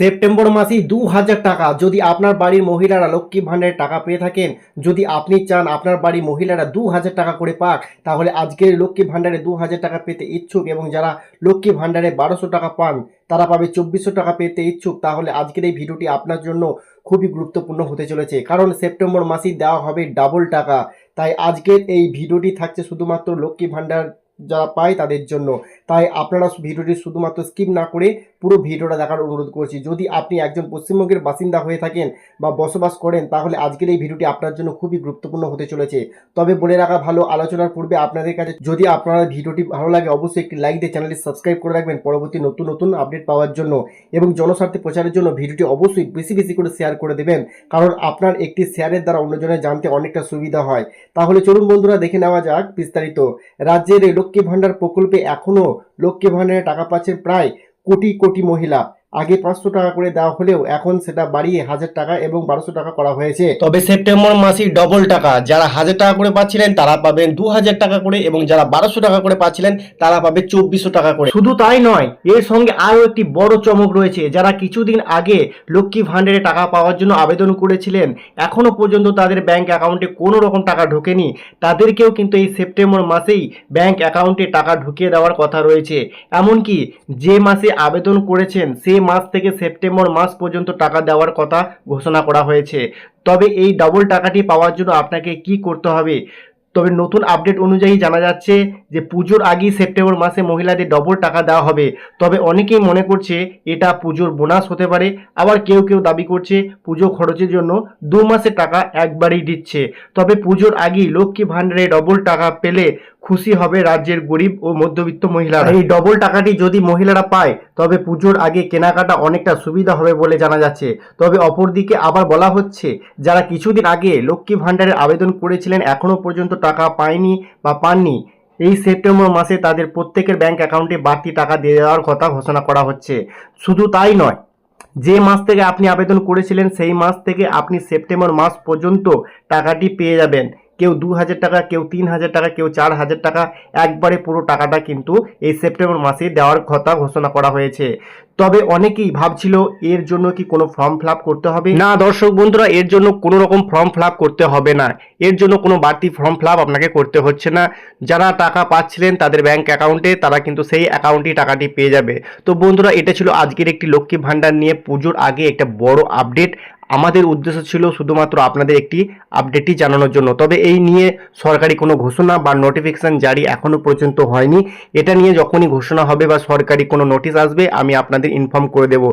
September মাসে ২,০০০ টাকা যদি আপনার বাড়ির মহিলারা লক্ষ্মী ভাণ্ডারে টাকা পেয়ে থাকেন, যদি আপনি চান আপনার বাড়ির মহিলারা ২,০০০ টাকা করে পাক, তাহলে আজকের লক্ষ্মী ভাণ্ডারে ২,০০০ টাকা পেতে ইচ্ছুক এবং যারা লক্ষ্মী ভাণ্ডারে ১২০০ টাকা পান তারা পাবে ২৪০০ টাকা পেতে ইচ্ছুক, তাহলে আজকের এই ভিডিওটি আপনার জন্য খুবই গুরুত্বপূর্ণ হতে চলেছে। কারণ সেপ্টেম্বর মাসেই দেওয়া হবে ডাবল টাকা। তাই আজকের এই ভিডিওটি থাকছে শুধুমাত্র লক্ষ্মী ভাণ্ডার যারা পায় তাদের জন্য। তাই আপনারা ভিডিওটি শুধুমাত্র স্কিপ না করে পুরো ভিডিওটা দেখার অনুরোধ করছি। যদি আপনি একজন পশ্চিমবঙ্গের বাসিন্দা হয়ে থাকেন বা বসবাস করেন, তাহলে আজকের এই ভিডিওটি আপনার জন্য খুবই গুরুত্বপূর্ণ হতে চলেছে। তবে বলে রাখা ভালো, আলোচনার পূর্বে আপনাদের কাছে যদি আপনার ভিডিওটি ভালো লাগে অবশ্যই একটি লাইক দিয়ে চ্যানেলটি সাবস্ক্রাইব করে রাখবেন পরবর্তী নতুন নতুন আপডেট পাওয়ার জন্য, এবং জনস্বার্থে প্রচারের জন্য ভিডিওটি অবশ্যই বেশি বেশি করে শেয়ার করে দেবেন, কারণ আপনার একটি শেয়ারের দ্বারা অন্যজনের জানতে অনেকটা সুবিধা হয়। তাহলে চলুন বন্ধুরা, দেখে নেওয়া যাক বিস্তারিত। রাজ্যের এই লক্ষ্মী ভাণ্ডার প্রকল্পে এখনও লক্ষ্মী ভাণ্ডারে টাকা পাচ্ছেন প্রায় কোটি কোটি মহিলা। আগে ৫০০ টাকা করে দেওয়া হলেও এখন সেটা বাড়িয়ে ১,০০০ টাকা এবং ১২০০ টাকা করা হয়েছে। তবে সেপ্টেম্বর মাসে ডবল টাকা, যারা ১,০০০ টাকা করে পাচ্ছিলেন তারা পাবেন ২,০০০ টাকা করে, এবং যারা ১২০০ টাকা করে পাচ্ছিলেন তারা পাবে ২৪০০ টাকা করে। শুধু তাই নয়, এর সঙ্গে আরও একটি বড় চমক রয়েছে। যারা কিছুদিন আগে লক্ষ্মী ভাণ্ডারে টাকা পাওয়ার জন্য আবেদন করেছিলেন, এখনো পর্যন্ত তাদের ব্যাংক অ্যাকাউন্টে কোনো রকম টাকা ঢোকেনি, তাদেরকেও কিন্তু এই সেপ্টেম্বর মাসেই ব্যাংক অ্যাকাউন্টে টাকা ঢুকিয়ে দেওয়ার কথা রয়েছে। এমনকি যে মাসে আবেদন করেছেন সেই মাস থেকে সেপ্টেম্বর মাস পর্যন্ত টাকা দেওয়ার কথা ঘোষণা করা হয়েছে। তবে এই ডবল টাকাটি পাওয়ার জন্য আপনাকে কি করতে হবে? তবে নতুন আপডেট অনুযায়ী জানা যাচ্ছে যে পুজোর আগেই সেপ্টেম্বর মাসে মহিলাদের ডবল টাকা দেওয়া হবে। তবে অনেকেই মনে করছে এটা পুজোর বোনাস হতে পারে, আবার কেউ কেউ দাবি করছে পুজো খরচের জন্য ২ মাসের টাকা একবারেই দিচ্ছে। তবে পুজোর আগেই লক্ষ্মী ভাণ্ডারে ডবল টাকা পেলে খুশি হবে রাজ্যের গরিব ও মধ্যবিত্ত মহিলারা। এই ডবল টাকাটি যদি মহিলারা পায় তবে পুজোর আগে কেনাকাটা অনেকটা সুবিধা হবে বলে জানা যাচ্ছে। তবে অপরদিকে আবার বলা হচ্ছে যারা কিছুদিন আগে লক্ষ্মী ভাণ্ডারে আবেদন করেছিলেন এখনো পর্যন্ত টাকা পায়নি বা পাননি, এই সেপ্টেম্বর মাসে তাদের প্রত্যেকের ব্যাংক অ্যাকাউন্টে বাড়তি টাকা দিয়ে দেওয়ার কথা ঘোষণা করা হচ্ছে। শুধু তাই নয়, যে মাস থেকে আপনি আবেদন করেছিলেন সেই মাস থেকে আপনি সেপ্টেম্বর মাস পর্যন্ত টাকাটি পেয়ে যাবেন। কেউ ২,০০০ টাকা, কেউ ৩,০০০ টাকা, কেউ ৪,০০০ টাকা, একবারে পুরো টাকাটা কিন্তু এই সেপ্টেম্বর মাসে দেওয়ার কথা ঘোষণা করা হয়েছে। তবে অনেকেই ভাবছিল এর জন্য কি কোনো ফর্ম ফিল আপ করতে হবে? না দর্শক বন্ধুরা, এর জন্য কোনো রকম ফর্ম ফিল আপ করতে হবে না। এর জন্য কোনো বাড়তি ফর্ম ফিল আপ আপনাকে করতে হচ্ছে না। যারা টাকা পাচ্ছিলেন তাদের ব্যাংক অ্যাকাউন্টে, তারা কিন্তু সেই অ্যাকাউন্টেই টাকাটি পেয়ে যাবে। তো বন্ধুরা, এটা ছিল আজকের একটি লক্ষ্মী ভাণ্ডার নিয়ে পুজোর আগে একটা বড় আপডেট। আমাদের উদ্দেশ্য ছিল শুধুমাত্র আপনাদের একটি আপডেটই জানানোর জন্য। তবে এই নিয়ে সরকারি কোনো ঘোষণা বা নোটিফিকেশন জারি এখনো পর্যন্ত হয়নি। এটা নিয়ে যখনই ঘোষণা হবে বা সরকারি কোনো নোটিশ আসবে আমি আপনাদের ইনফর্ম করে দেব।